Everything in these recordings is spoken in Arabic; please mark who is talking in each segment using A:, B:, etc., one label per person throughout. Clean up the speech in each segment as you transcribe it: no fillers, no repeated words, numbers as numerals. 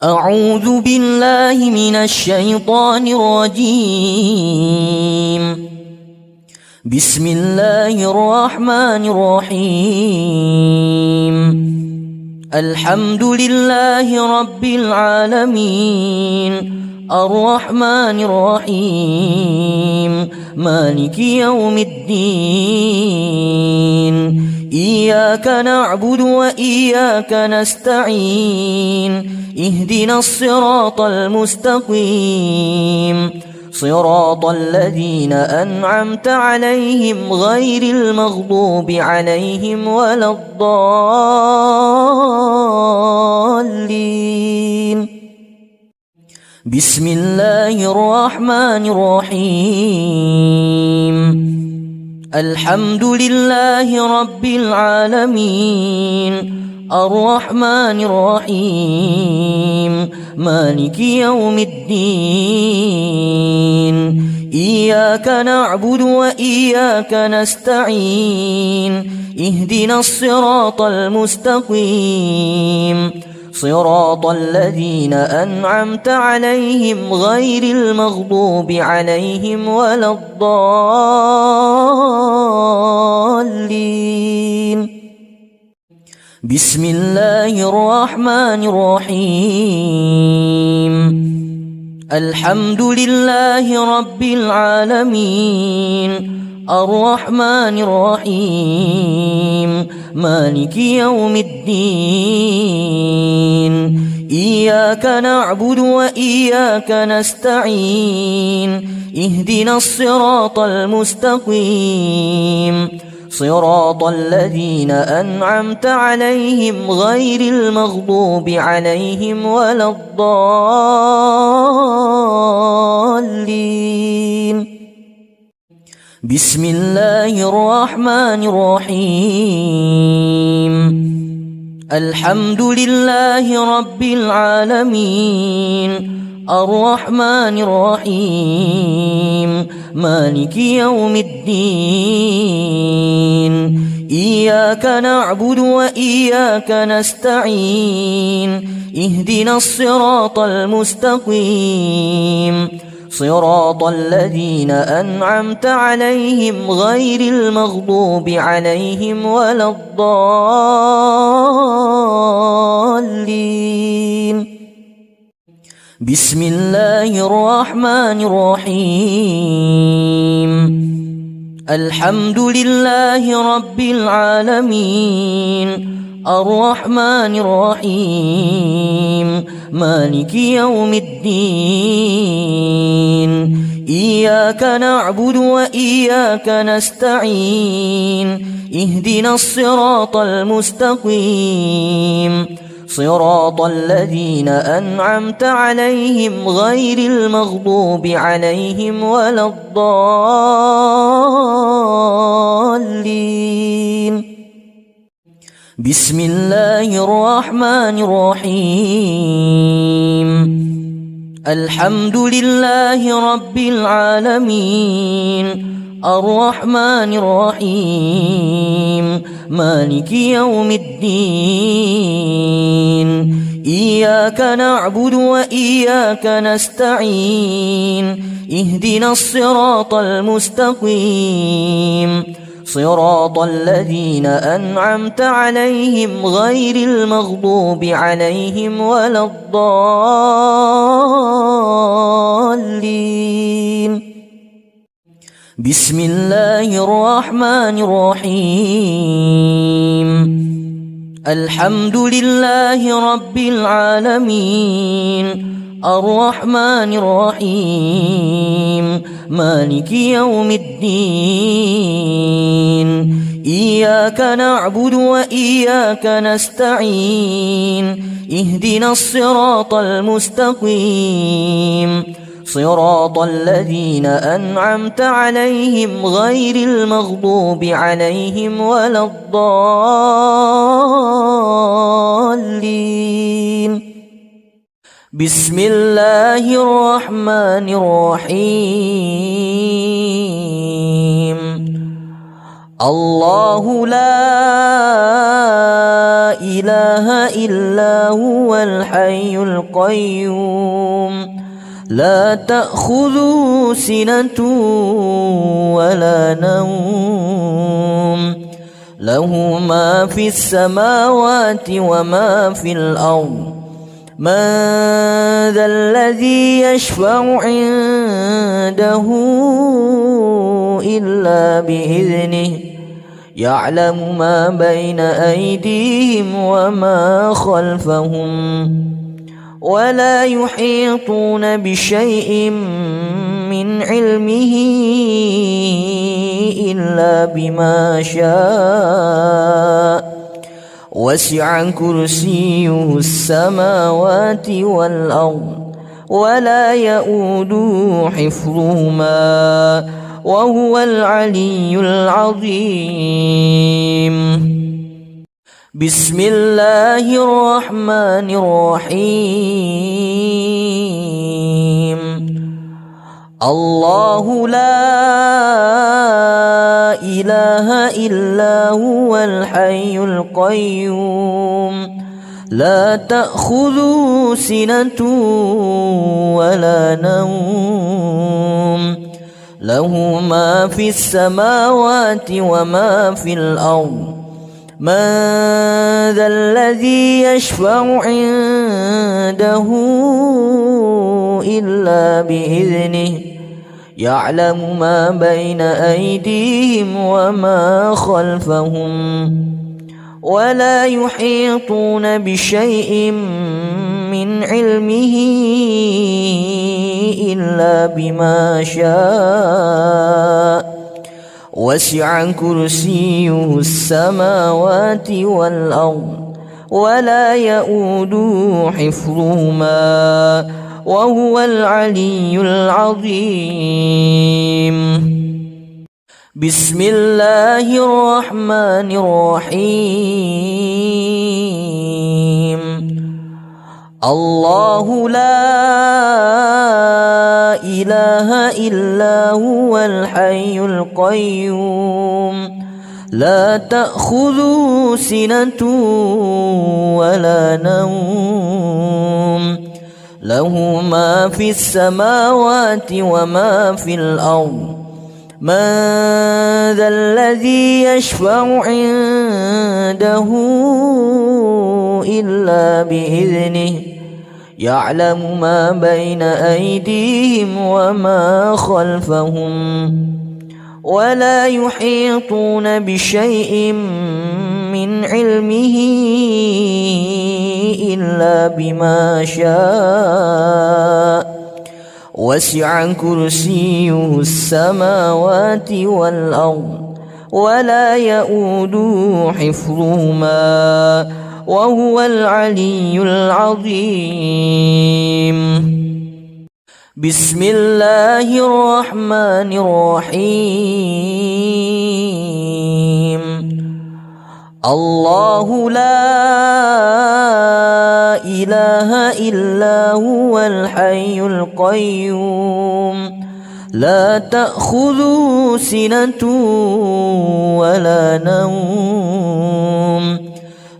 A: أعوذ بالله من الشيطان الرجيم. بسم الله الرحمن الرحيم. الحمد لله رب العالمين، الرحمن الرحيم، مالك يوم الدين. إياك نعبد وإياك نستعين، اهدنا الصراط المستقيم، صراط الذين أنعمت عليهم غير المغضوب عليهم ولا الضالين. بسم الله الرحمن الرحيم. الحمد لله رب العالمين، الرحمن الرحيم، مالك يوم الدين. إياك نعبد وإياك نستعين، اهدنا الصراط المستقيم، صراط الذين أنعمت عليهم غير المغضوب عليهم ولا الضالين. بسم الله الرحمن الرحيم. الحمد لله رب العالمين، الرحمن الرحيم، مالك يوم الدين. إياك نعبد وإياك نستعين، اهدنا الصراط المستقيم، صراط الذين أنعمت عليهم غير المغضوب عليهم ولا الضالين. بسم الله الرحمن الرحيم. الحمد لله رب العالمين، الرحمن الرحيم، مالك يوم الدين. إياك نعبد وإياك نستعين، اهدنا الصراط المستقيم، صراط الذين أنعمت عليهم غير المغضوب عليهم ولا الضالين. بسم الله الرحمن الرحيم. الحمد لله رب العالمين، الرحمن الرحيم، مالك يوم الدين. إياك نعبد وإياك نستعين، اهدنا الصراط المستقيم، صراط الذين أنعمت عليهم غير المغضوب عليهم ولا الضالين. بسم الله الرحمن الرحيم. الحمد لله رب العالمين، الرحمن الرحيم، مالك يوم الدين. إياك نعبد وإياك نستعين، اهدنا الصراط المستقيم، صراط الذين أنعمت عليهم غير المغضوب عليهم ولا الضالين. بسم الله الرحمن الرحيم. الحمد لله رب العالمين، الرحمن الرحيم، مالك يوم الدين. إياك نعبد وإياك نستعين، اهدنا الصراط المستقيم، صراط الذين أنعمت عليهم غير المغضوب عليهم ولا الضالين. بسم الله الرحمن الرحيم. الله لا إله إله إلا هو الحي القيوم لا تأخذه سنة ولا نوم له ما في السماوات وما في الأرض من ذا الذي يشفع عنده إلا بإذنه يعلم ما بين أيديهم وما خلفهم ولا يحيطون بشيء من علمه إلا بما شاء وسع كرسيه السماوات والأرض ولا يؤوده حفظهما وهو العلي العظيم. بسم الله الرحمن الرحيم. الله لا إله إلا هو الحي القيوم لا تأخذه سنة ولا نوم له ما في السماوات وما في الأرض من ذا الذي يشفع عنده إلا بإذنه يعلم ما بين أيديهم وما خلفهم ولا يحيطون بشيء من علمه إلا بما شاء وسع كرسيه السماوات والأرض ولا يؤوده حفظهما وهو العلي العظيم. بسم الله الرحمن الرحيم. الله لا إله إلا هو الحي القيوم لا تأخذه سنة ولا نوم له ما في السماوات وما في الأرض من ذا الذي يشفع عنده إلا بإذنه يعلم ما بين أيديهم وما خلفهم ولا يحيطون بشيء من علمه إلا بما شاء وسع كرسيه السماوات والأرض ولا يؤوده حفظهما وهو العلي العظيم. بسم الله الرحمن الرحيم. الله لا إله إلا هو الحي القيوم لا تأخذه سنة ولا نوم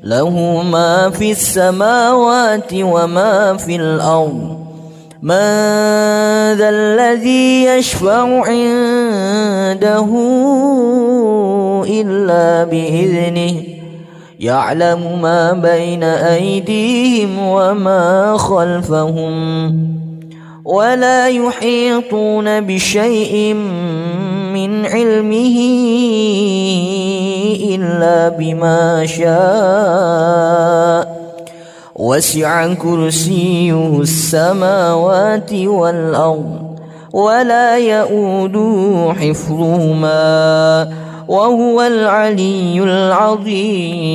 A: له ما في السماوات وما في الأرض من ذا الذي يشفع عنده إلا بإذنه يعلم ما بين أيديهم وما خلفهم ولا يحيطون بشيء من علمه إلا بما شاء وسع كرسيه السماوات والأرض ولا يؤوده حفظهما وهو العلي العظيم.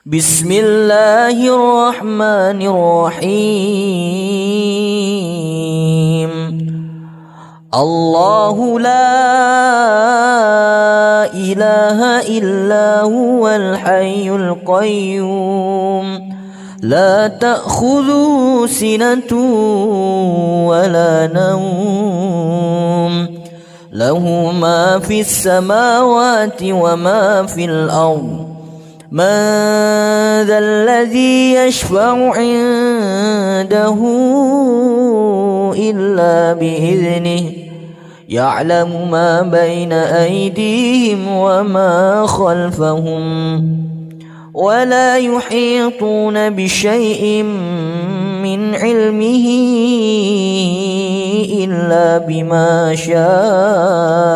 A: بسم الله الرحمن الرحيم. الله لا إله إلا هو الحي القيوم لا تأخذه سنة ولا نوم له ما في السماوات وما في الأرض من ذا الذي يشفع عنده إلا بإذنه يعلم ما بين أيديهم وما خلفهم ولا يحيطون بشيء من علمه إلا بما شاء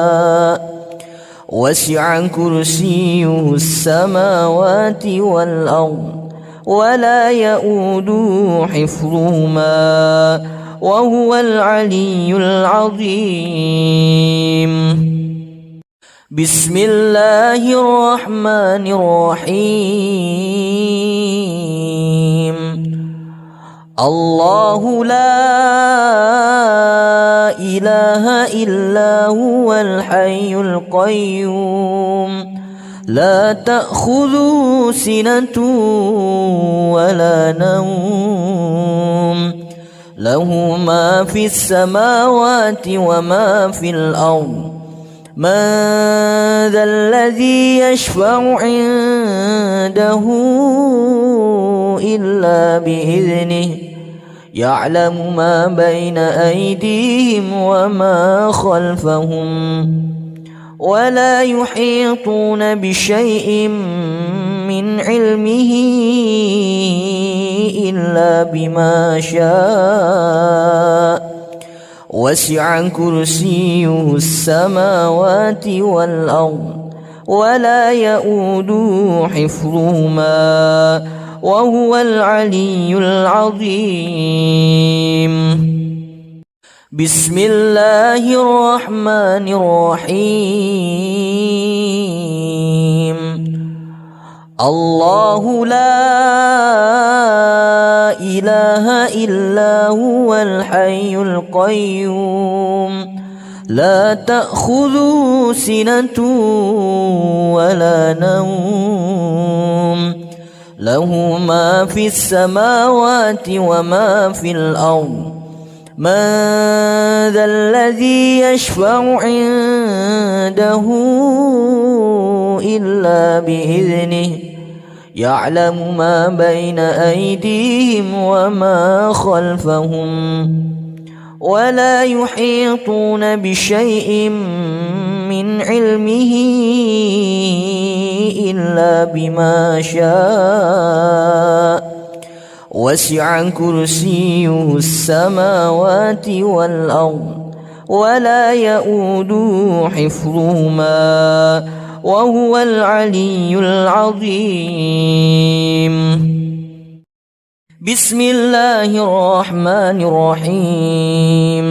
A: وسع كرسيه السماوات والأرض ولا يؤوده حفظهما وهو العلي العظيم. بسم الله الرحمن الرحيم. الله لا إله إلا هو الحي القيوم لا تأخذه سنة ولا نوم له ما في السماوات وما في الأرض من ذا الذي يشفع عنده إلا بإذنه يعلم ما بين أيديهم وما خلفهم ولا يحيطون بشيء من علمه إلا بما شاء وسع كرسيه السماوات والأرض ولا يؤوده حفظهما وهو العلي العظيم. بسم الله الرحمن الرحيم. الله لا إله إلا هو الحي القيوم لا تأخذه سنة ولا نوم له ما في السماوات وما في الأرض من ذا الذي يشفع عنده إلا بإذنه يعلم ما بين أيديهم وما خلفهم ولا يحيطون بشيء من علمه إلا بما شاء وسع كرسيه السماوات والأرض ولا يؤوده حفظهما وهو العلي العظيم. بسم الله الرحمن الرحيم.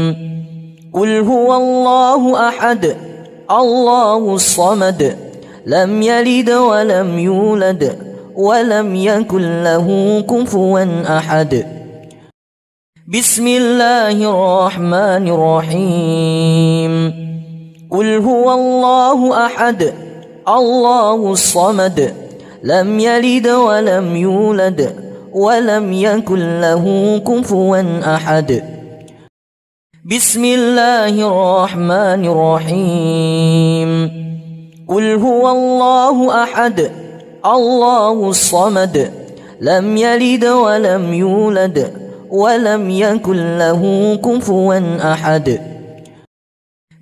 A: قل هو الله أحد الله الصمد لم يلد ولم يولد ولم يكن له كفوا أحد. بسم الله الرحمن الرحيم. قل هو الله أحد الله الصمد لم يلد ولم يولد ولم يكن له كفوا أحد. بسم الله الرحمن الرحيم. قل هو الله أحد الله الصمد لم يلد ولم يولد ولم يكن له كفوا أحد.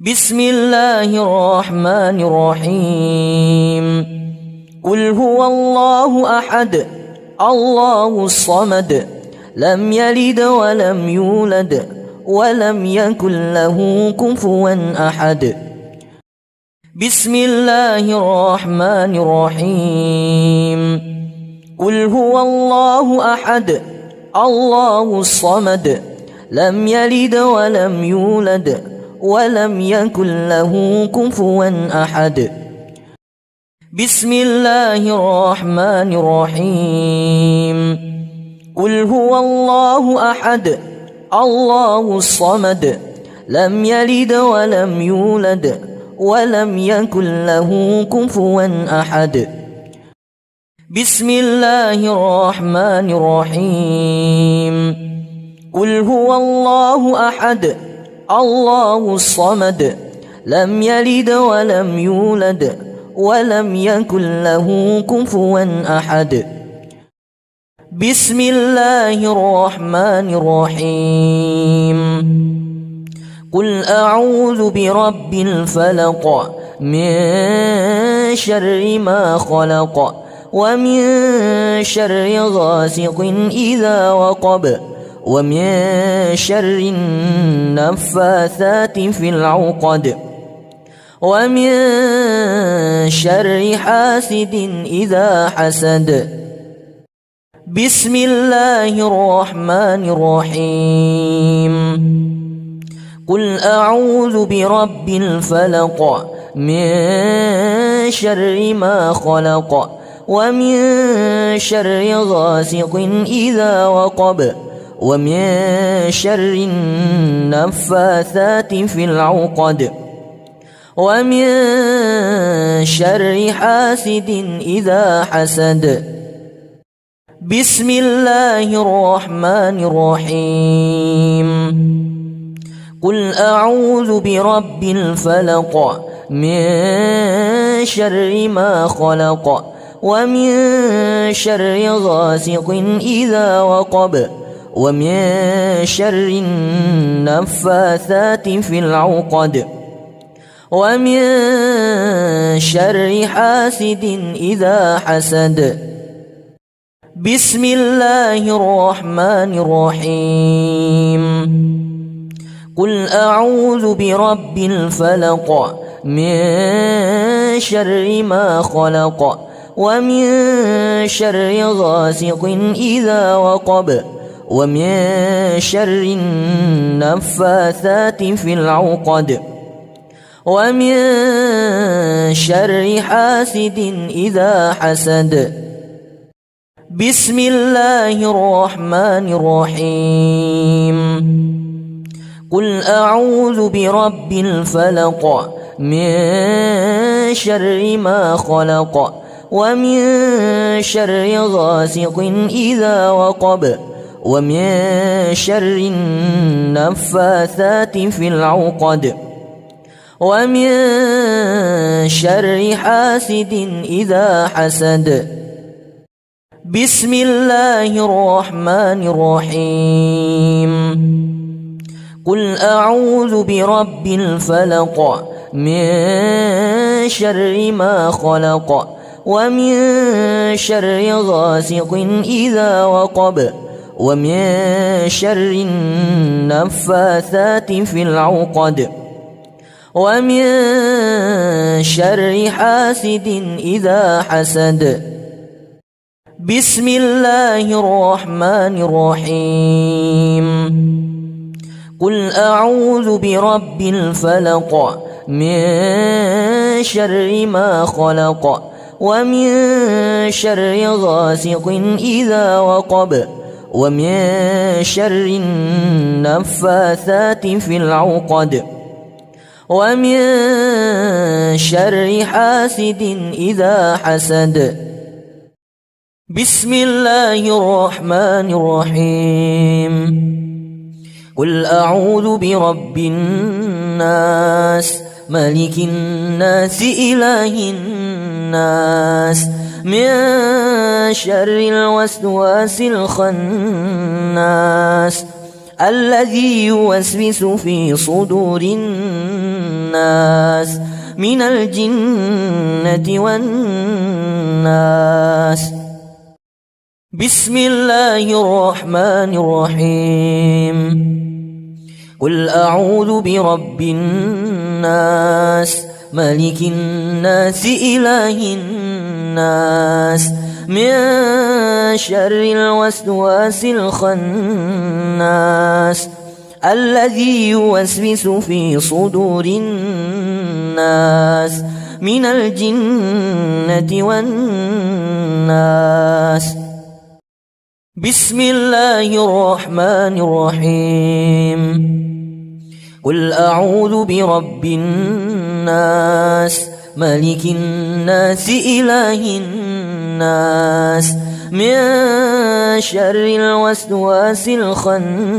A: بسم الله الرحمن الرحيم. قل هو الله أحد الله الصمد لم يلد ولم يولد ولم يكن له كفوا أحد. بسم الله الرحمن الرحيم. قل هو الله أحد الله الصمد لم يلد ولم يولد ولم يكن له كفوا أحد. بسم الله الرحمن الرحيم. قل هو الله أحد الله الصمد لم يلد ولم يولد ولم يكن له كفوا أحد. بسم الله الرحمن الرحيم. قل هو الله أحد الله الصمد لم يلد ولم يولد ولم يكن له كفوا أحد. بسم الله الرحمن الرحيم. قل أعوذ برب الفلق من شر ما خلق ومن شر غاسق إذا وقب ومن شر النفاثات في العقد ومن شر حاسد إذا حسد. بسم الله الرحمن الرحيم. قل أعوذ برب الفلق من شر ما خلق ومن شر غاسق إذا وقب ومن شر النفاثات في العقد ومن شر حاسد إذا حسد. بسم الله الرحمن الرحيم. قل أعوذ برب الفلق من شر ما خلق ومن شر غاسق إذا وقب ومن شر النفاثات في العقد ومن شر حاسد إذا حسد. بسم الله الرحمن الرحيم. قل أعوذ برب الفلق من شر ما خلق ومن شر غاسق إذا وقب ومن شر النفاثات في العقد ومن شر حاسد إذا حسد. بسم الله الرحمن الرحيم. قل أعوذ برب الفلق من شر ما خلق ومن شر غاسق إذا وقب ومن شر النفاثات في العقد ومن شر حاسد إذا حسد. بسم الله الرحمن الرحيم. قل أعوذ برب الفلق من شر ما خلق ومن شر غاسق إذا وقب ومن شر النفاثات في العقد ومن شر حاسد إذا حسد. بسم الله الرحمن الرحيم. قل أعوذ برب الفلق من شر ما خلق ومن شر غاسق إذا وقب ومن شر النفاثات في العقد ومن شر حاسد إذا حسد. بسم الله الرحمن الرحيم. قل أعوذ برب الناس ملك الناس إله الناس من شر الوسواس الخناس الذي يوسوس في صدور الناس من الجنة والناس. بسم الله الرحمن الرحيم. قل أعوذ برب الناس ملك الناس إله الناس من شر الوسواس الخناس الذي يوسوس في صدور الناس من الجنة والناس. بسم الله الرحمن الرحيم. قل أعوذ برب الناس ملك الناس إله الناس من شر الوسواس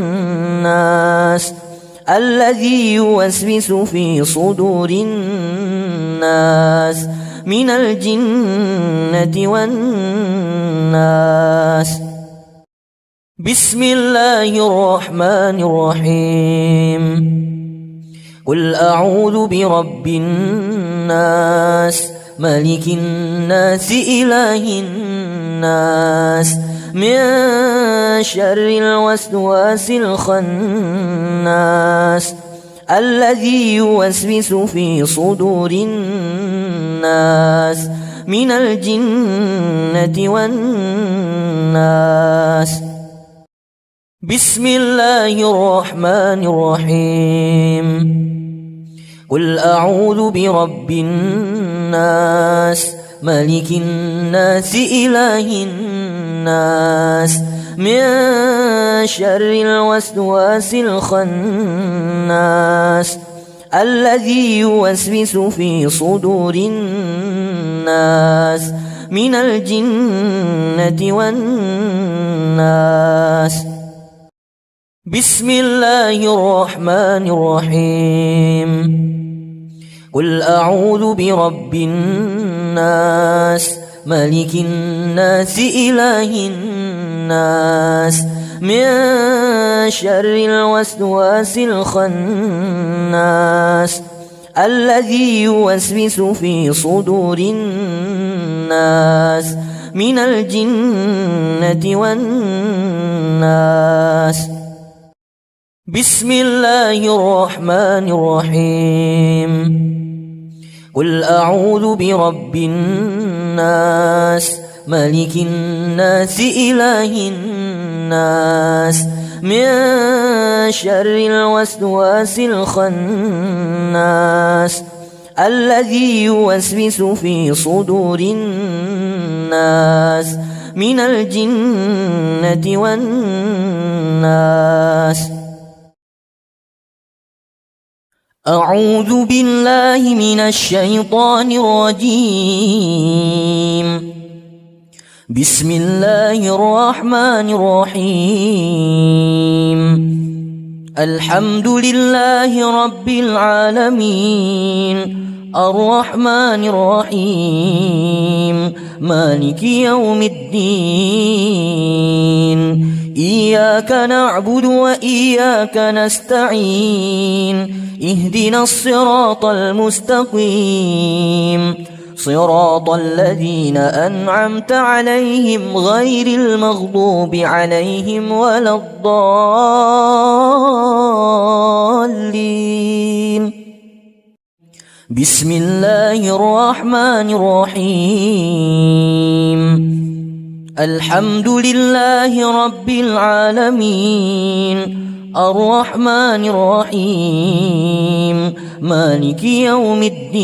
A: الخناس الذي يوسوس في صدور الناس من الجنة والناس. بسم الله الرحمن الرحيم. قل أعوذ برب الناس ملك الناس إله الناس من شر الوسواس الخناس الذي يوسوس في صدور الناس من الجنة والناس. بسم الله الرحمن الرحيم. قل أعوذ برب الناس ملك الناس إله الناس من شر الوسواس الخناس الذي يوسوس في صدور الناس من الجنة والناس. بسم الله الرحمن الرحيم. قل أعوذ برب الناس ملك الناس إله الناس من شر الوسواس الخناس الذي يوسوس في صدور الناس من الجنة والناس. بسم الله الرحمن الرحيم. قل أعوذ برب الناس ملك الناس إله الناس من شر الوسواس الخناس الذي يوسوس في صدور الناس من الجنة والناس. أعوذ بالله من الشيطان الرجيم. بسم الله الرحمن الرحيم. الحمد لله رب العالمين الرحمن الرحيم مالك يوم الدين. إياك نعبد وإياك نستعين. اهدنا الصراط المستقيم صراط الذين أنعمت عليهم غير المغضوب عليهم ولا الضالين. بسم الله الرحمن الرحيم. الحمد لله رب العالمين الرحمن الرحيم مالك يوم الدين.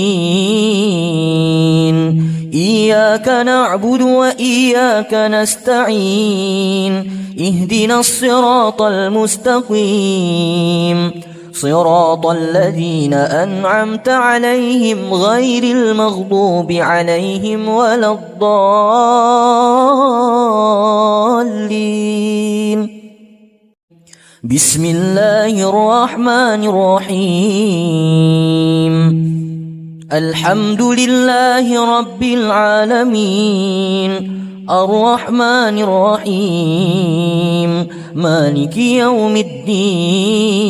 A: إياك نعبد وإياك نستعين. اهدنا الصراط المستقيم صراط الذين أنعمت عليهم غير المغضوب عليهم ولا الضالين. بسم الله الرحمن الرحيم. الحمد لله رب العالمين الرحمن الرحيم مالك يوم الدين.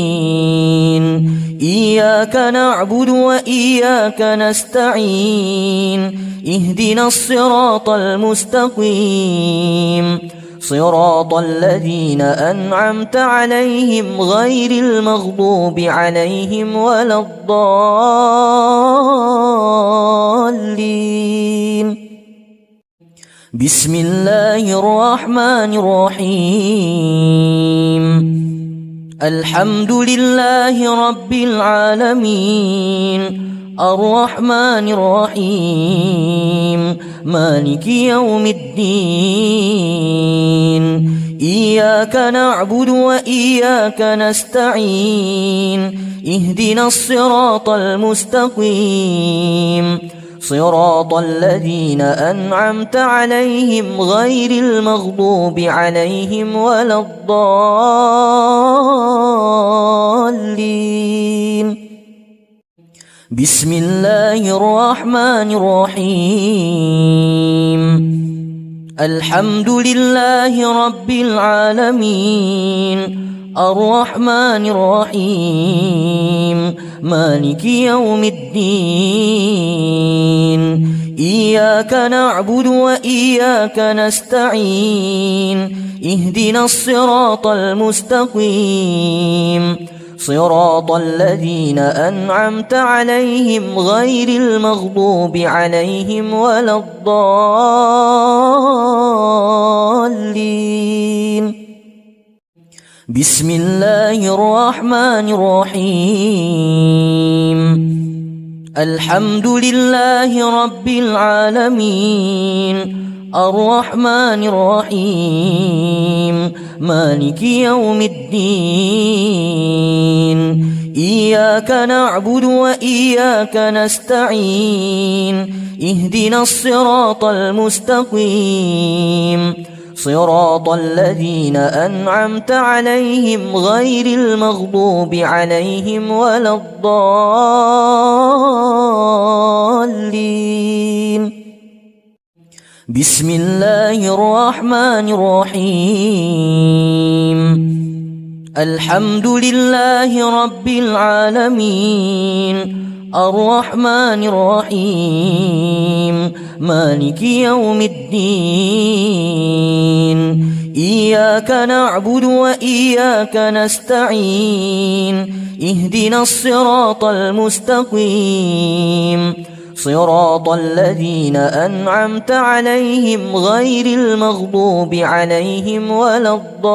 A: إياك نعبد وإياك نستعين. اهدنا الصراط المستقيم صراط الذين أنعمت عليهم غير المغضوب عليهم ولا الضالين. بسم الله الرحمن الرحيم. الحمد لله رب العالمين الرحمن الرحيم مالك يوم الدين. إياك نعبد وإياك نستعين. اهدنا الصراط المستقيم صراط الذين أنعمت عليهم غير المغضوب عليهم ولا الضالين. بسم الله الرحمن الرحيم الحمد لله رب العالمين الرحمن الرحيم مالك يوم الدين إياك نعبد وإياك نستعين اهدنا الصراط المستقيم صراط الذين أنعمت عليهم غير المغضوب عليهم ولا الضالين بسم الله الرحمن الرحيم الحمد لله رب العالمين الرحمن الرحيم مالك يوم الدين إياك نعبد وإياك نستعين اهدنا الصراط المستقيم صراط الذين أنعمت عليهم غير المغضوب عليهم ولا الضالين بسم الله الرحمن الرحيم الحمد لله رب العالمين الرحمن الرحيم مالك يوم الدين إياك نعبد وإياك نستعين اهدنا الصراط المستقيم صراط الذين أنعمت عليهم غير المغضوب عليهم ولا الضالين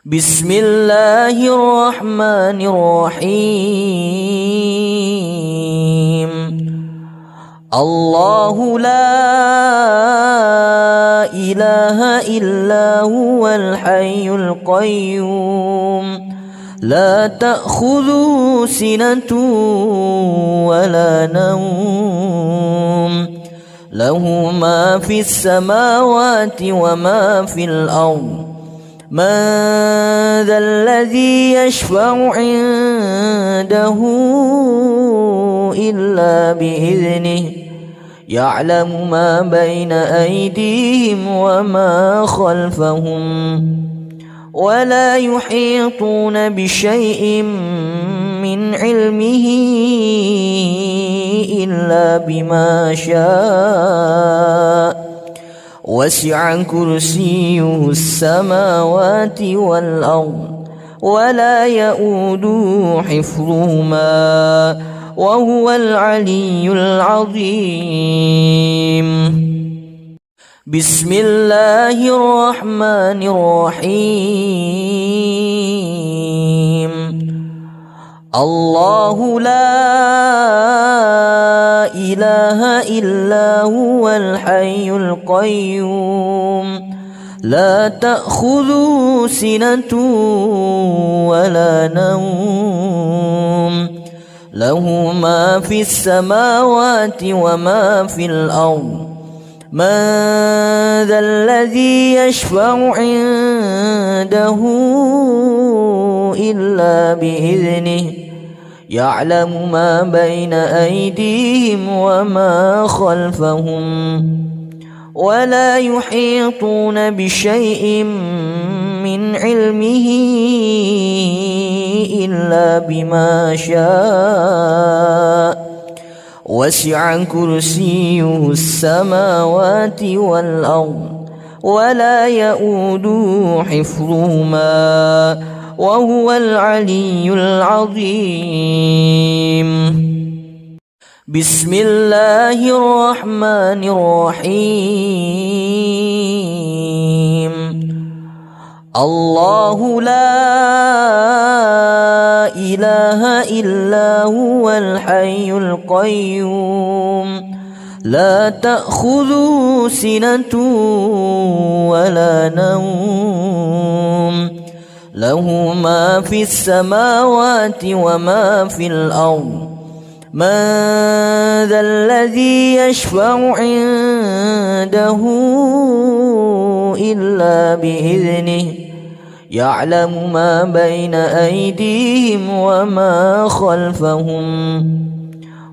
A: بسم الله الرحمن الرحيم الله لا إله إلا هو الحي القيوم لا تأخذه سنة ولا نوم له ما في السماوات وما في الأرض من ذا الذي يشفع عنده إلا بإذنه يعلم ما بين أيديهم وما خلفهم ولا يحيطون بشيء من علمه إلا بما شاء وسع كرسيه السماوات والأرض ولا يؤوده حفظهما وهو العلي العظيم بسم الله الرحمن الرحيم الله لا إله إلا هو الحي القيوم لا تأخذه سنة ولا نوم له ما في السماوات وما في الأرض من ذا الذي يشفع عنده إلا بإذنه يعلم ما بين أيديهم وما خلفهم ولا يحيطون بشيء من علمه إلا بما شاء وسع كرسيه السماوات والأرض ولا يؤوده حفظهما وهو العلي العظيم بسم الله الرحمن الرحيم الله لا إله إلا هو الحي القيوم لا تأخذه سنة ولا نوم له ما في السماوات وما في الأرض من ذا الذي يشفع عنده إلا بإذنه يعلم ما بين أيديهم وما خلفهم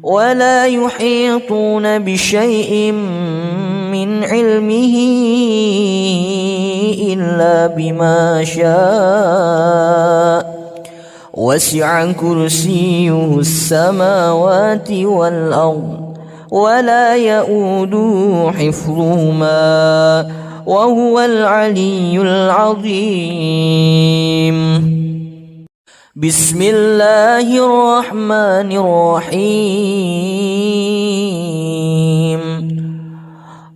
A: ولا يحيطون بشيء من علمه إلا بما شاء وسع كرسيه السماوات والأرض ولا يؤوده حفظهما وهو العلي العظيم. بسم الله الرحمن الرحيم.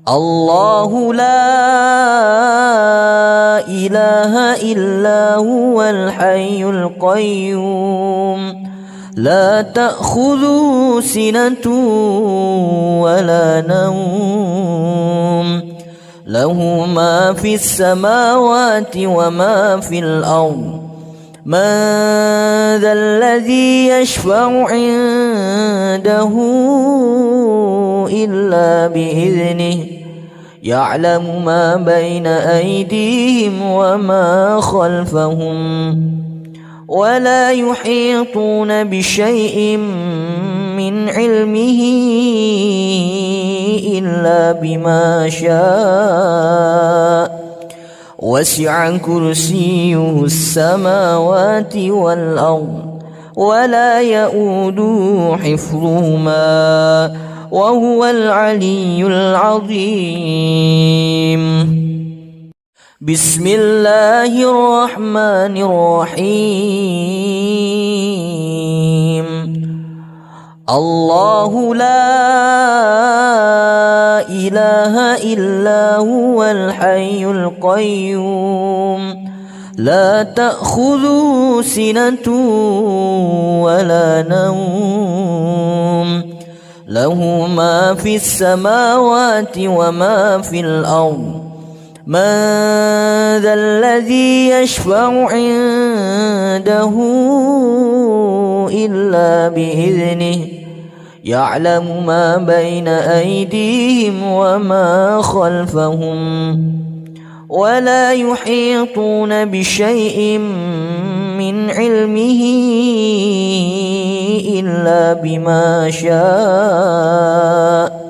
A: الله لا إله إلا هو الحي القيوم لا تأخذه سنة ولا نوم له ما في السماوات وما في الأرض من ذا الذي يشفع عنده إلا بإذنه يعلم ما بين أيديهم وما خلفهم ولا يحيطون بشيء من علمه إلا بما شاء وسع كرسيه السماوات والأرض ولا يؤوده حفظهما وهو العلي العظيم. بسم الله الرحمن الرحيم. الله لا إله إلا هو الحي القيوم لا تأخذه سنة ولا نوم له ما في السماوات وما في الأرض من ذا الذي يشفع عنده إلا بإذنه يعلم ما بين أيديهم وما خلفهم ولا يحيطون بشيء من علمه إلا بما شاء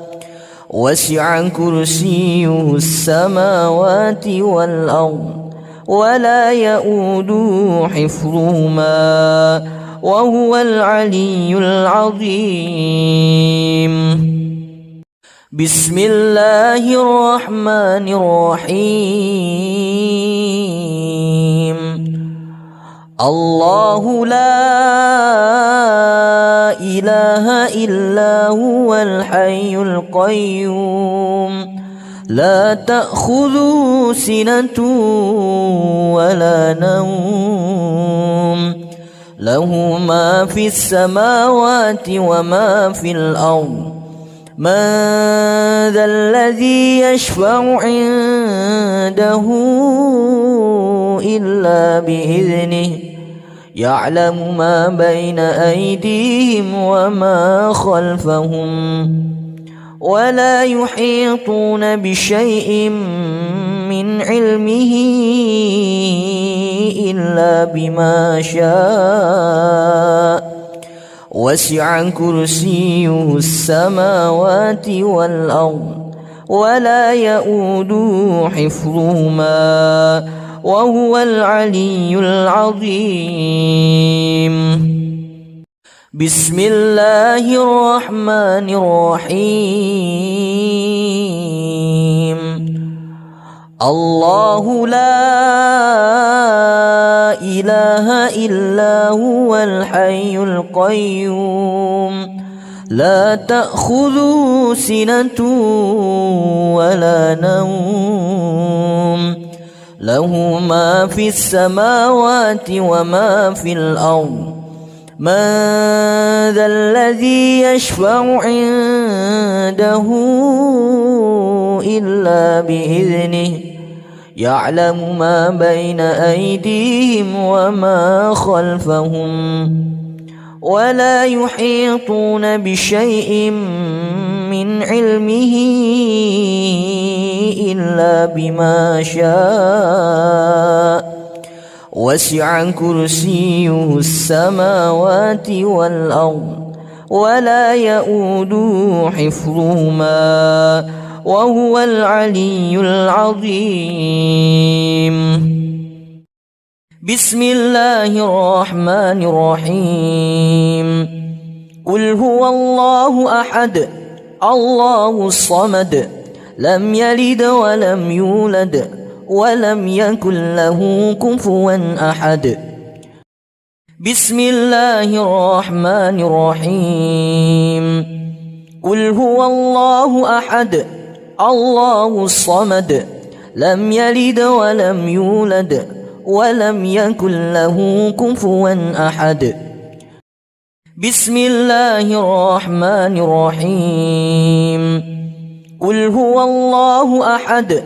A: وسع كرسيه السماوات والأرض ولا يؤوده حفظهما وهو العلي العظيم. بسم الله الرحمن الرحيم. الله لا إله إلا هو الحي القيوم لا تأخذه سنة ولا نوم له ما في السماوات وما في الأرض من ذا الذي يشفع عنده إلا بإذنه يعلم ما بين أيديهم وما خلفهم ولا يحيطون بشيء من علمه إلا بما شاء وسع كرسيه السماوات والأرض ولا يؤوده حفظهما وهو العلي العظيم. بسم الله الرحمن الرحيم. الله لا إله إلا هو الحي القيوم لا تأخذه سنة ولا نوم له ما في السماوات وما في الأرض من ذا الذي يشفع عنده إلا بإذنه يعلم ما بين أيديهم وما خلفهم ولا يحيطون بشيء من علمه إلا بما شاء وسع كرسيه السماوات والأرض ولا يؤوده حفظهما وهو العلي العظيم. بسم الله الرحمن الرحيم. قل هو الله أحد الله الصمد لم يلد ولم يولد ولم يكن له كفوا أحد. بسم الله الرحمن الرحيم. قل هو الله أحد الله الصمد لم يلد ولم يولد ولم يكن له كفوا أحد. بسم الله الرحمن الرحيم. قل هو الله أحد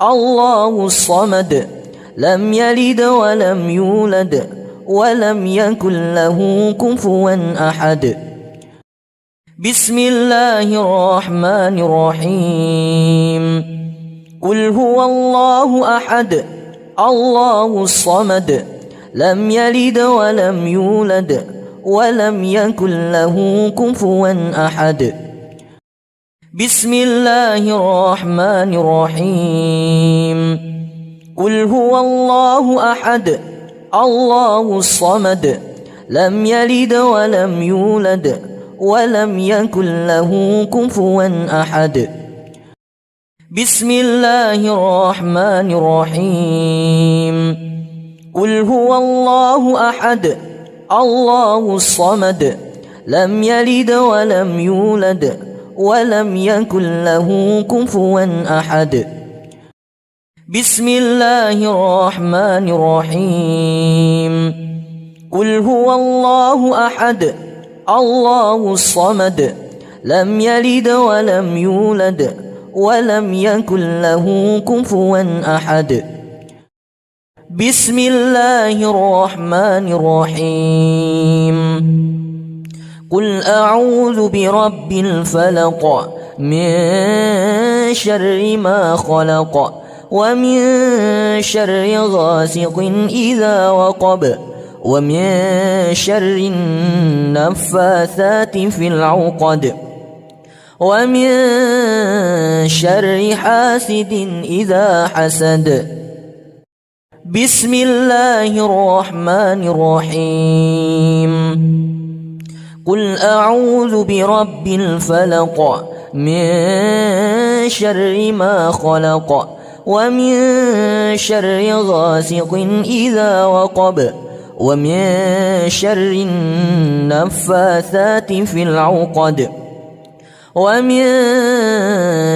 A: الله الصمد لم يلد ولم يولد ولم يكن له كفوا أحد. بسم الله الرحمن الرحيم. قل هو الله أحد الله الصمد لم يلد ولم يولد ولم يكن له كفوا أحد. بسم الله الرحمن الرحيم. قل هو الله أحد الله الصمد لم يلد ولم يولد ولم يكن له كفوا أحد. بسم الله الرحمن الرحيم. قل هو الله أحد الله الصمد لم يلد ولم يولد ولم يكن له كفوا أحد. بسم الله الرحمن الرحيم. قل هو الله أحد الله الصمد لم يلد ولم يولد ولم يكن له كفوا أحد. بسم الله الرحمن الرحيم. قل أعوذ برب الفلق من شر ما خلق ومن شر غاسق إذا وقب ومن شر النفاثات في العقد ومن شر حاسد إذا حسد. بسم الله الرحمن الرحيم. قل أعوذ برب الفلق من شر ما خلق ومن شر غاسق إذا وقب ومن شر النفاثات في العقد ومن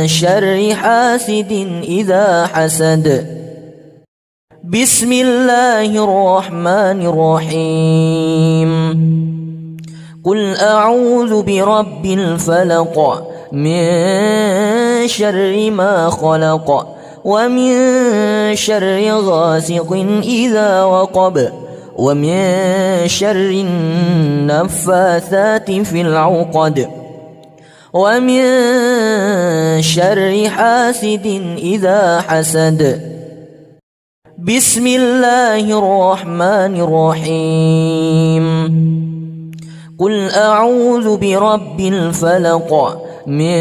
A: شر حاسد إذا حسد. بسم الله الرحمن الرحيم. قل أعوذ برب الفلق من شر ما خلق ومن شر غاسق إذا وقب ومن شر النفاثات في العقد ومن شر حاسد إذا حسد. بسم الله الرحمن الرحيم. قل أعوذ برب الفلق من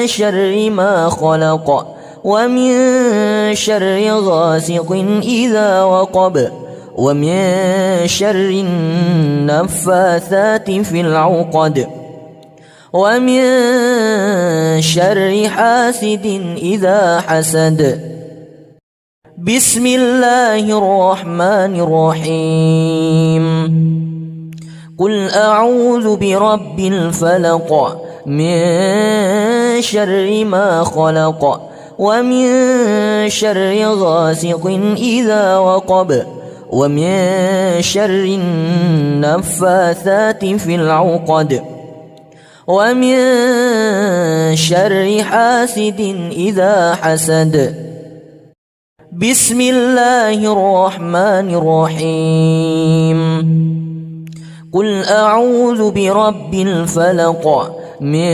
A: شر ما خلق ومن شر غاسق إذا وقب ومن شر النفاثات في العقد ومن شر حاسد إذا حسد. بسم الله الرحمن الرحيم. قل أعوذ برب الفلق من شر ما خلق ومن شر غاسق إذا وقب ومن شر النفاثات في العقد ومن شر حاسد إذا حسد. بسم الله الرحمن الرحيم. قل أعوذ برب الفلق من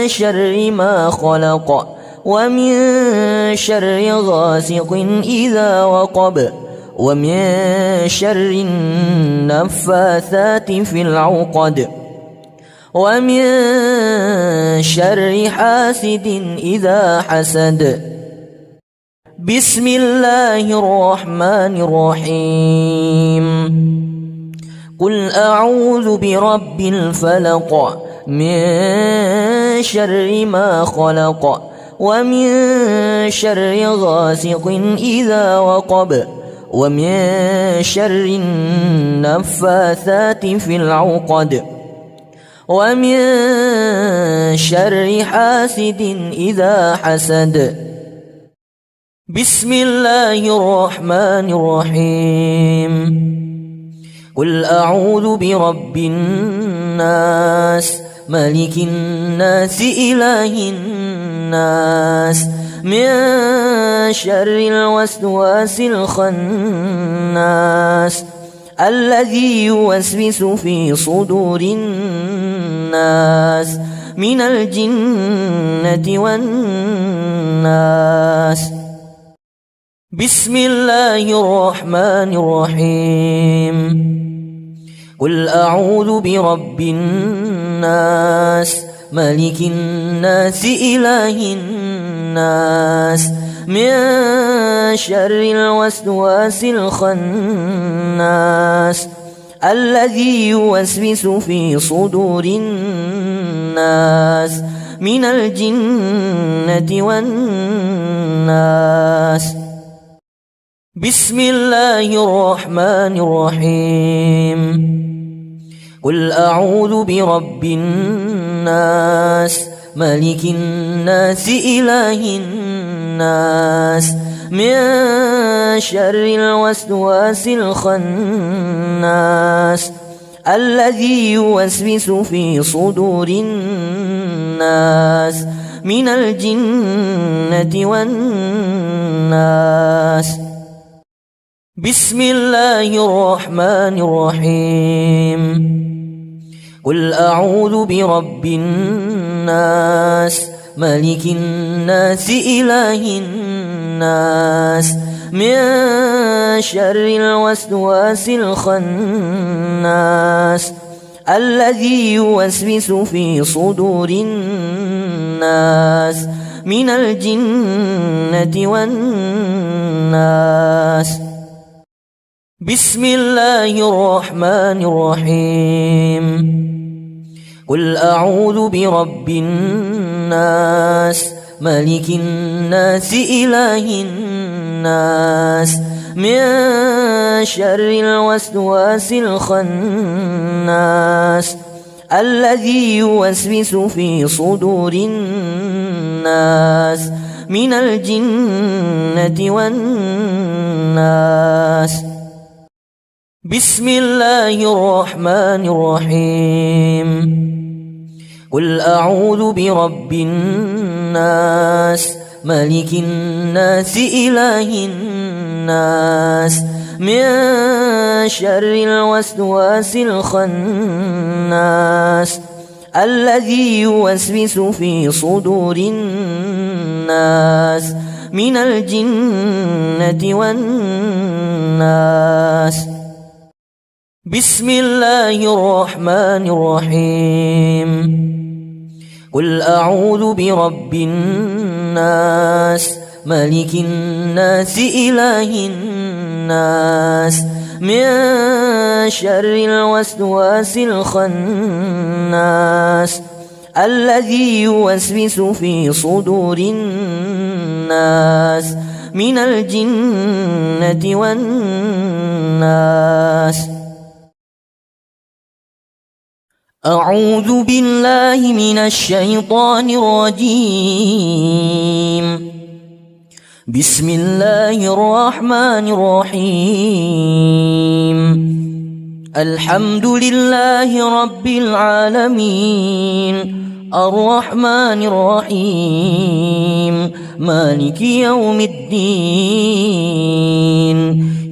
A: شر ما خلق ومن شر غاسق إذا وقب ومن شر النفاثات في العقد ومن شر حاسد إذا حسد بسم الله الرحمن الرحيم قل أعوذ برب الفلق من شر ما خلق ومن شر غاسق إذا وقب ومن شر النفاثات في العقد ومن شر حاسد إذا حسد بسم الله الرحمن الرحيم قل أعوذ برب الناس ملك الناس إله الناس من شر الوسواس الخناس الذي يوسوس في صدور الناس من الجنة والناس بسم الله الرحمن الرحيم قل أعوذ برب الناس ملك الناس إله الناس من شر الوسواس الخناس الذي يوسوس في صدور الناس من الجنة والناس بسم الله الرحمن الرحيم قل أعوذ برب الناس ملك الناس إله الناس من شر الوسواس الخناس الذي يوسوس في صدور الناس من الجنة والناس بسم الله الرحمن الرحيم قل أعوذ برب الناس ملك الناس إله الناس من شر الوسواس الخناس الذي يوسوس في صدور الناس من الجنة والناس بسم الله الرحمن الرحيم قل أعوذ برب الناس ملك الناس إله الناس من شر الوسواس الخناس الذي يوسوس في صدور الناس من الجنة والناس بسم الله الرحمن الرحيم قل أعوذ برب الناس ملك الناس إله الناس من شر الوسواس الخناس الذي يوسوس في صدور الناس من الجنة والناس بسم الله الرحمن الرحيم قل أعوذ برب الناس ملك الناس إله الناس من شر الوسواس الخناس الذي يوسوس في صدور الناس من الجنة والناس أعوذ بالله من الشيطان الرجيم بسم الله الرحمن الرحيم الحمد لله رب العالمين الرحمن الرحيم مالك يوم الدين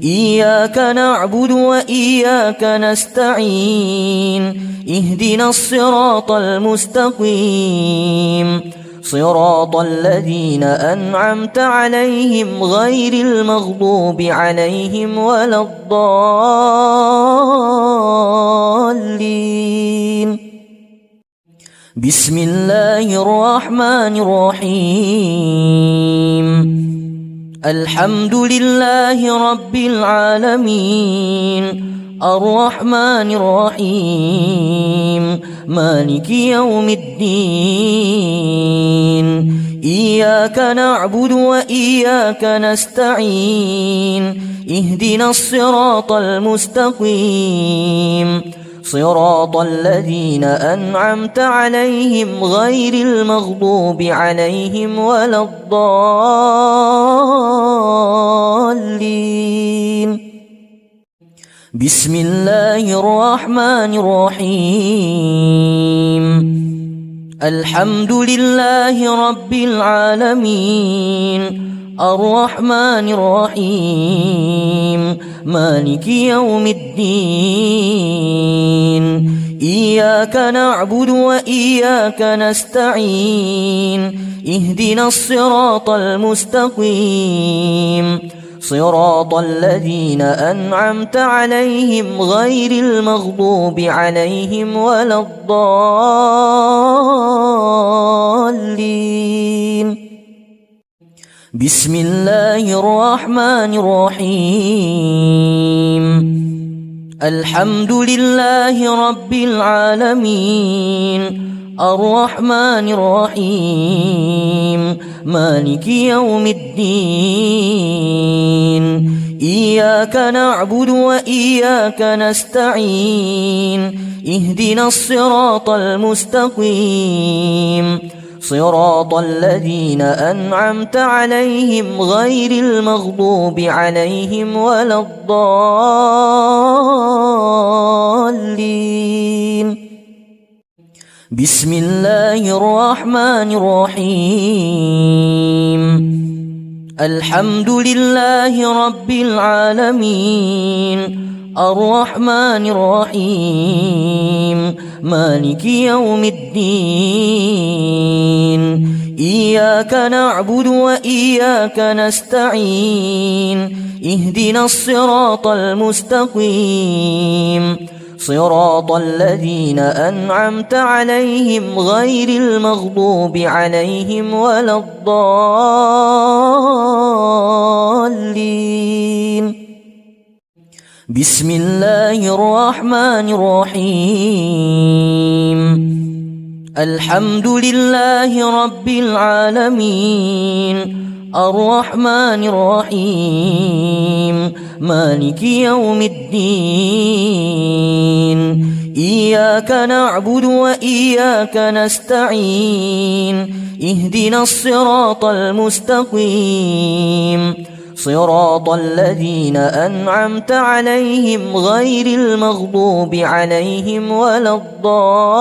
A: إياك نعبد وإياك نستعين اهدنا الصراط المستقيم صراط الذين أنعمت عليهم غير المغضوب عليهم ولا الضالين. بسم الله الرحمن الرحيم. الحمد لله رب العالمين الرحمن الرحيم مالك يوم الدين. إياك نعبد وإياك نستعين. اهدنا الصراط المستقيم صراط الذين أنعمت عليهم غير المغضوب عليهم ولا الضالين. بسم الله الرحمن الرحيم. الحمد لله رب العالمين الرحمن الرحيم مالك يوم الدين. إياك نعبد وإياك نستعين. اهدنا الصراط المستقيم صراط الذين أنعمت عليهم غير المغضوب عليهم ولا الضالين. بسم الله الرحمن الرحيم. الحمد لله رب العالمين الرحمن الرحيم مالك يوم الدين. إياك نعبد وإياك نستعين. اهدنا الصراط المستقيم صراط الذين أنعمت عليهم غير المغضوب عليهم ولا الضالين. بسم الله الرحمن الرحيم. الحمد لله رب العالمين الرحمن الرحيم مالك يوم الدين. إياك نعبد وإياك نستعين. اهدنا الصراط المستقيم صراط الذين أنعمت عليهم غير المغضوب عليهم ولا الضالين. بسم الله الرحمن الرحيم. الحمد لله رب العالمين الرحمن الرحيم مالك يوم الدين. إياك نعبد وإياك نستعين. اهدنا الصراط المستقيم صراط الذين أنعمت عليهم غير المغضوب عليهم ولا الضالين.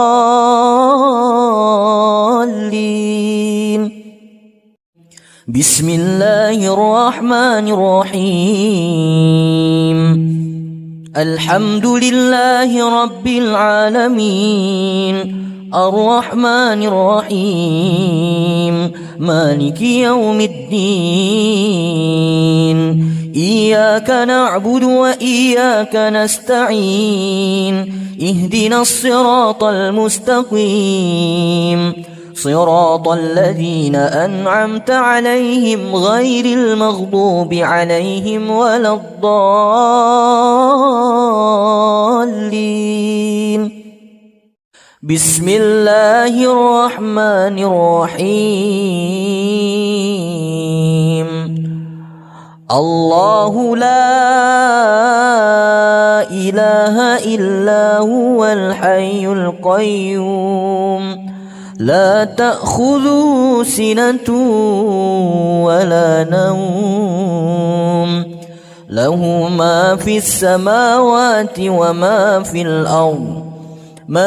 A: بسم الله الرحمن الرحيم. الحمد لله رب العالمين الرحمن الرحيم مالك يوم الدين. إياك نعبد وإياك نستعين. اهدنا الصراط المستقيم صراط الذين أنعمت عليهم غير المغضوب عليهم ولا الضالين. بسم الله الرحمن الرحيم. الله لا إله إلا هو الحي القيوم لا تأخذه سنة ولا نوم له ما في السماوات وما في الأرض من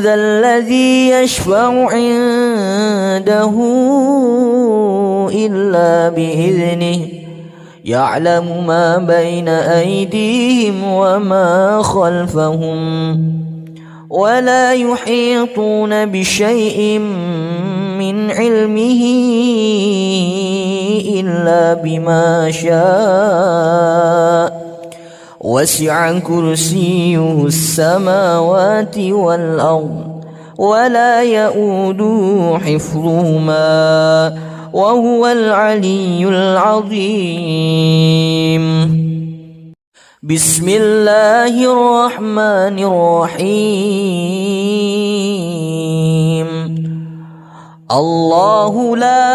A: ذا الذي يشفع عنده إلا بإذنه يعلم ما بين أيديهم وما خلفهم ولا يحيطون بشيء من علمه إلا بما شاء وسع كرسيه السماوات والأرض ولا يؤوده حفظهما وهو العلي العظيم. بسم الله الرحمن الرحيم. الله لا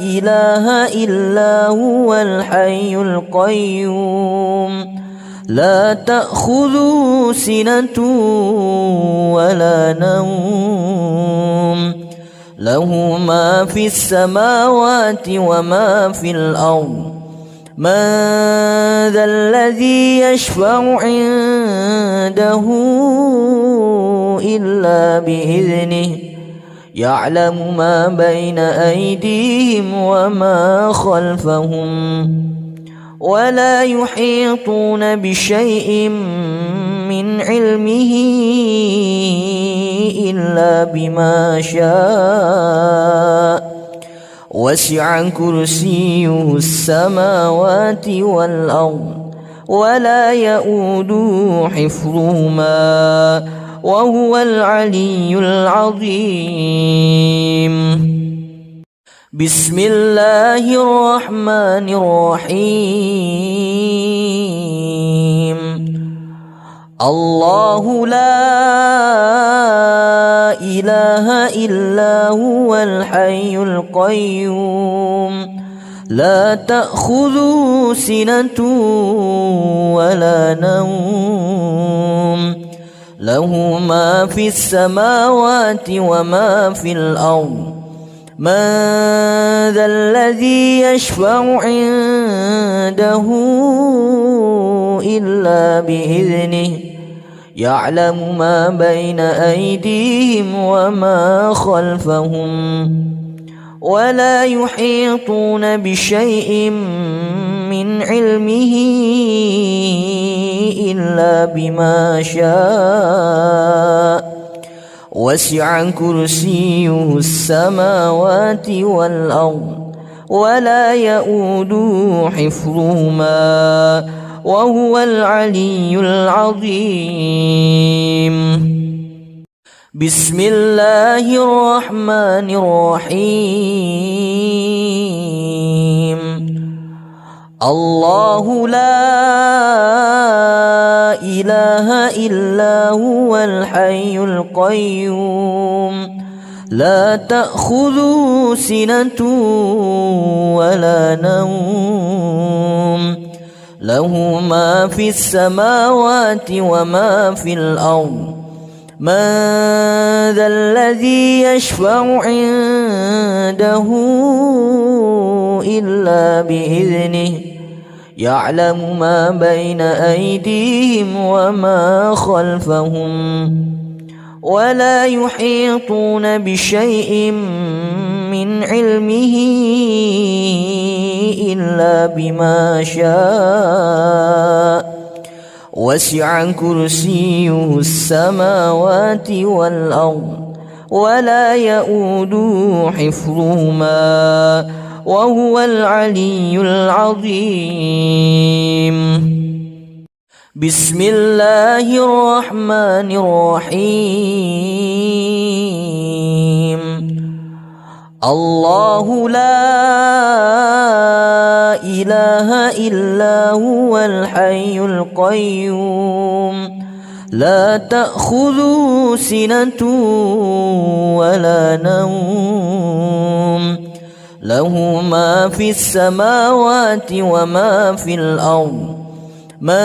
A: إله إلا هو الحي القيوم لا تأخذه سنة ولا نوم له ما في السماوات وما في الأرض من ذا الذي يشفع عنده إلا بإذنه يعلم ما بين أيديهم وما خلفهم ولا يحيطون بشيء من علمه إلا بما شاء وسع كرسيه السماوات والأرض ولا يؤوده حفظهما وهو العلي العظيم. بسم الله الرحمن الرحيم. الله لا إله إلا هو الحي القيوم لا تأخذه سنة ولا نوم له ما في السماوات وما في الأرض من ذا الذي يشفع عنده إلا بإذنه يعلم ما بين أيديهم وما خلفهم ولا يحيطون بشيء من علمه إلا بما شاء وسع كرسيه السماوات والأرض ولا يؤوده حفظهما وهو العلي العظيم. بسم الله الرحمن الرحيم. الله لا إله إلا هو الحي القيوم لا تأخذه سنة ولا نوم له ما في السماوات وما في الأرض من ذا الذي يشفع عنده إلا بإذنه يعلم ما بين أيديهم وما خلفهم ولا يحيطون بشيء من علمه إلا بما شاء وسع كرسيه السماوات والأرض ولا يؤوده حفظهما وهو العلي العظيم. بسم الله الرحمن الرحيم. الله لا إله إلا هو الحي القيوم لا تأخذه سنة ولا نوم له ما في السماوات وما في الأرض من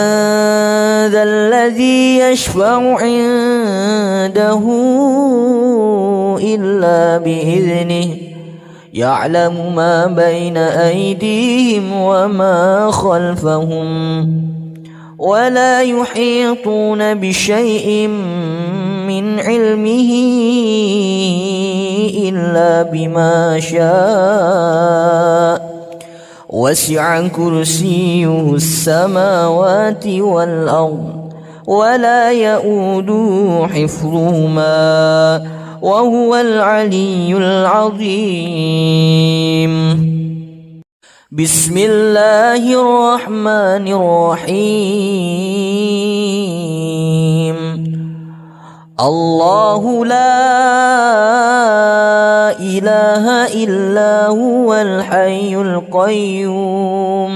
A: ذا الذي يشفع عنده إلا بإذنه يعلم ما بين أيديهم وما خلفهم ولا يحيطون بشيء من علمه إلا بما شاء وسع كرسيه السماوات والأرض ولا يؤوده حفظهما وهو العلي العظيم. بسم الله الرحمن الرحيم. الله لا إله إلا هو الحي القيوم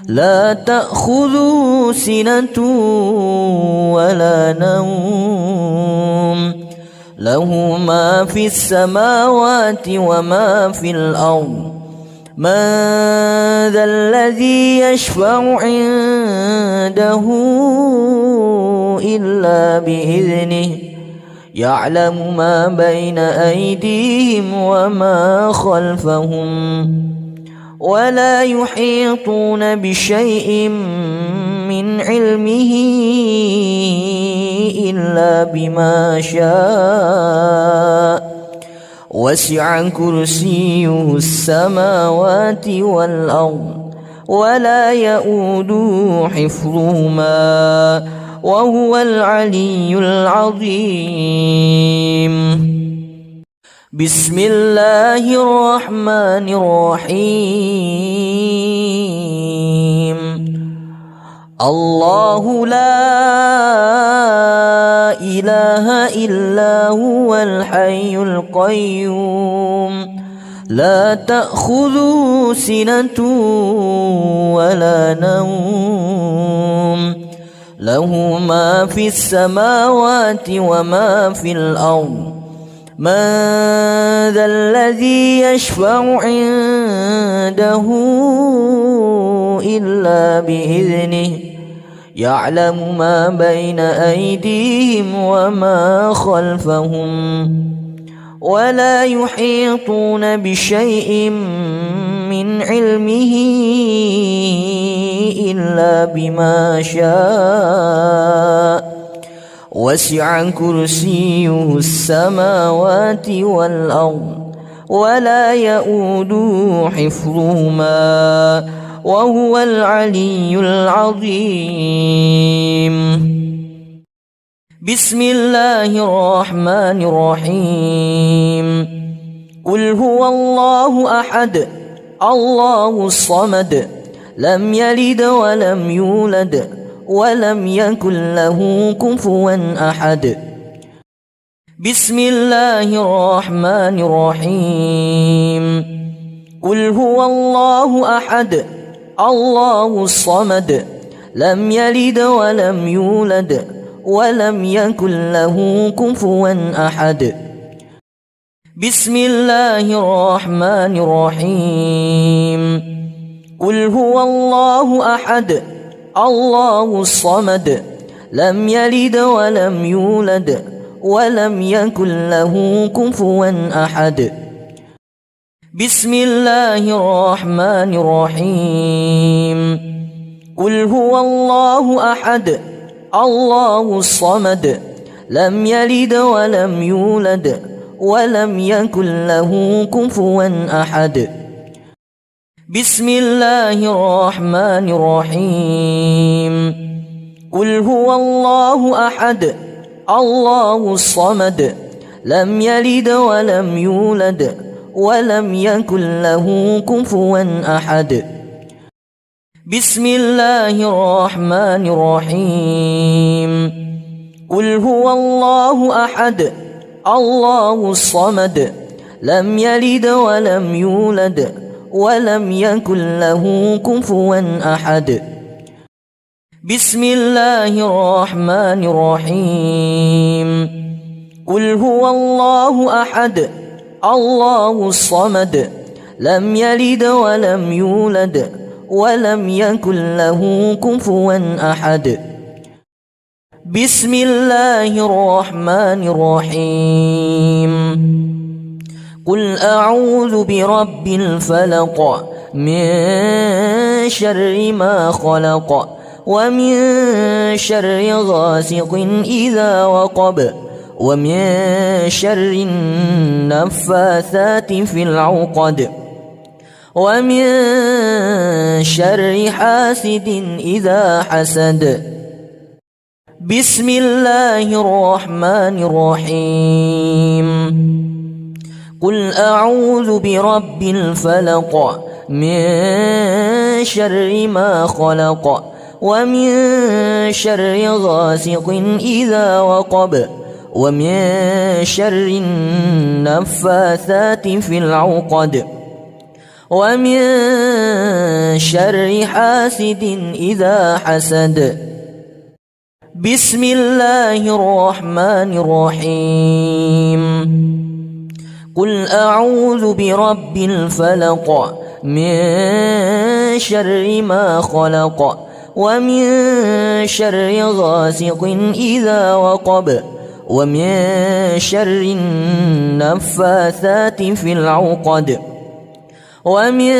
A: لا تأخذه سنة ولا نوم له ما في السماوات وما في الأرض من ذا الذي يشفع عنده إلا بإذنه يعلم ما بين أيديهم وما خلفهم ولا يحيطون بشيء من علمه إلا بما شاء وسع كرسيه السماوات والأرض ولا يؤوده حفظهما وهو العلي العظيم. بسم الله الرحمن الرحيم. الله لا إله إلا هو الحي القيوم لا تأخذه سنة ولا نوم له ما في السماوات وما في الأرض من ذا الذي يشفع عنده إلا بإذنه يعلم ما بين أيديهم وما خلفهم ولا يحيطون بشيء من علمه إلا بما شاء وسع كرسيه السماوات والأرض ولا يؤوده حفظهما وهو العلي العظيم. بسم الله الرحمن الرحيم. قل هو الله أحد الله الصمد لم يلد ولم يولد ولم يكن له كفوا أحد. بسم الله الرحمن الرحيم. قل هو الله أحد الله الصمد لم يلد ولم يولد ولم يكن له كفوا أحد. بسم الله الرحمن الرحيم. قل هو الله أحد الله الصمد لم يلد ولم يولد ولم يكن له كفوا أحد. بسم الله الرحمن الرحيم. قل هو الله أحد الله الصمد لم يلد ولم يولد ولم يكن له كفوا أحد. بسم الله الرحمن الرحيم. قل هو الله أحد الله الصمد لم يلد ولم يولد ولم يكن له كفوا أحد. بسم الله الرحمن الرحيم. قل هو الله أحد الله الصمد لم يلد ولم يولد ولم يكن له كفوا أحد. بسم الله الرحمن الرحيم. قل هو الله أحد الله الصمد لم يلد ولم يولد ولم يكن له كفوا أحد. بسم الله الرحمن الرحيم. قل أعوذ برب الفلق من شر ما خلق ومن شر غاسق إذا وقب ومن شر النفاثات في العقد ومن شر حاسد إذا حسد. بسم الله الرحمن الرحيم قل أعوذ برب الفلق من شر ما خلق ومن شر غاسق إذا وقب ومن شر النفاثات في العقد ومن شر حاسد إذا حسد بسم الله الرحمن الرحيم قل أعوذ برب الفلق من شر ما خلق ومن شر غاسق إذا وقب ومن شر النفاثات في العقد ومن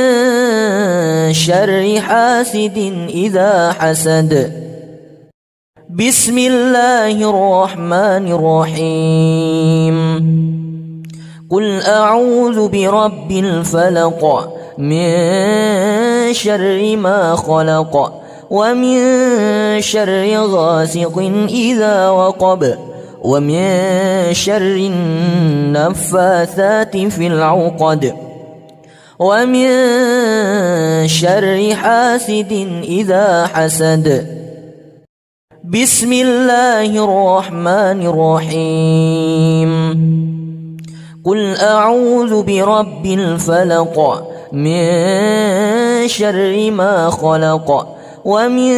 A: شر حاسد إذا حسد بسم الله الرحمن الرحيم قل أعوذ برب الفلق من شر ما خلق ومن شر غاسق إذا وقب ومن شر النفاثات في العقد ومن شر حاسد إذا حسد بسم الله الرحمن الرحيم قل أعوذ برب الفلق من شر ما خلق ومن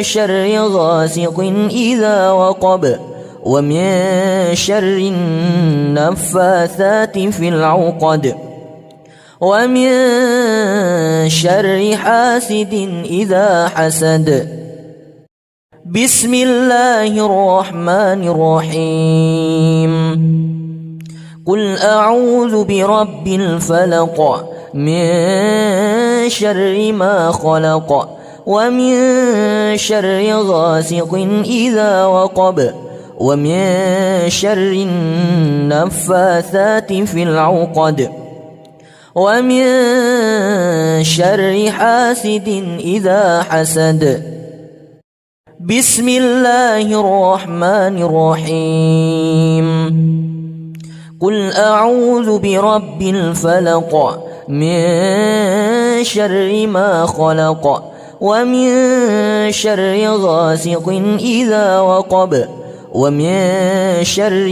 A: شر غاسق إذا وقب ومن شر النفاثات في العقد ومن شر حاسد إذا حسد بسم الله الرحمن الرحيم قل أعوذ برب الفلق من شر ما خلق ومن شر غاسق إذا وقب ومن شر النفاثات في العقد ومن شر حاسد إذا حسد بسم الله الرحمن الرحيم قل أعوذ برب الفلق من شر ما خلق ومن شر غاسق إذا وقب ومن شر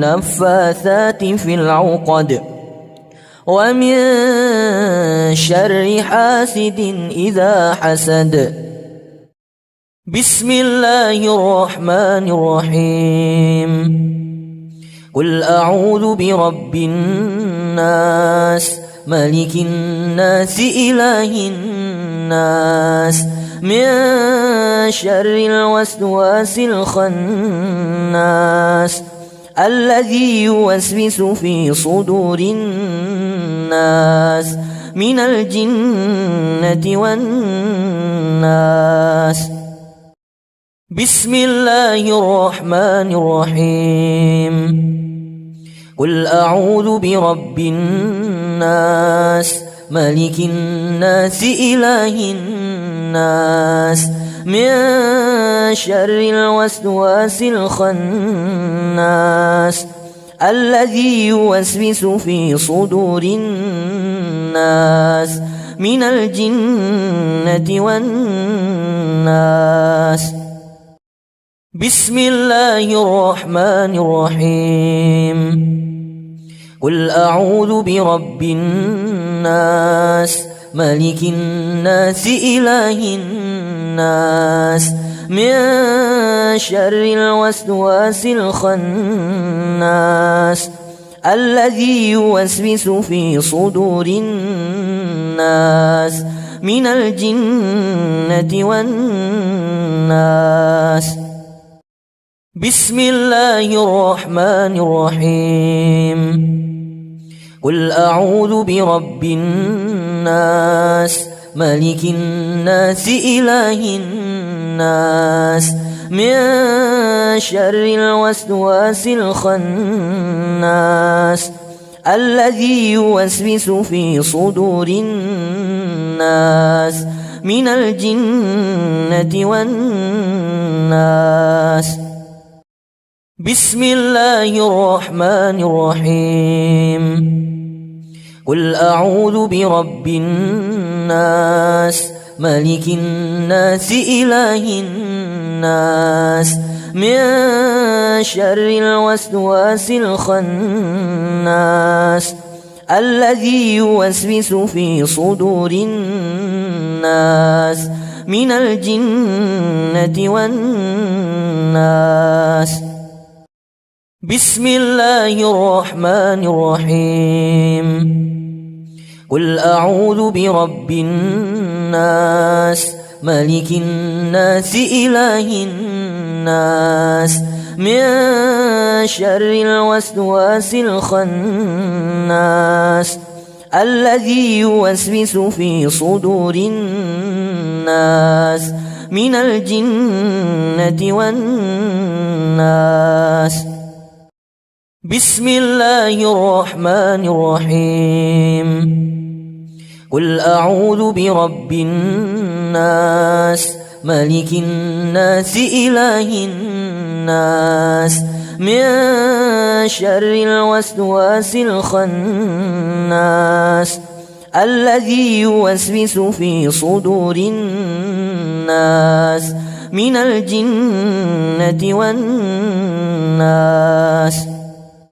A: النفاثات في العقد ومن شر حاسد إذا حسد بسم الله الرحمن الرحيم قل أعوذ برب الناس ملك الناس إله الناس من شر الوسواس الخناس الذي يوسوس في صدور الناس من الجنة والناس بسم الله الرحمن الرحيم قل أعوذ برب الناس ملك الناس إله الناس من شر الوسواس الخناس الذي يوسوس في صدور الناس من الجنة والناس بسم الله الرحمن الرحيم قل أعوذ برب الناس ملك الناس إله الناس من شر الوسواس الخناس الذي يوسوس في صدور الناس من الجنة والناس بسم الله الرحمن الرحيم قل أعوذ برب الناس ملك الناس إله الناس من شر الوسواس الخناس الذي يوسوس في صدور الناس من الجنة والناس. بسم الله الرحمن الرحيم. قل أعوذ برب الناس ملك الناس إله الناس من شر الوسواس الخناس الذي يوسوس في صدور الناس من الجنة والناس. بسم الله الرحمن الرحيم. قل أعوذ برب الناس ملك الناس إله الناس من شر الوسواس الخناس الذي يوسوس في صدور الناس من الجنة والناس. بسم الله الرحمن الرحيم. قل أعوذ برب الناس ملك الناس إله الناس من شر الوسواس الخناس الذي يوسوس في صدور الناس من الجنة والناس.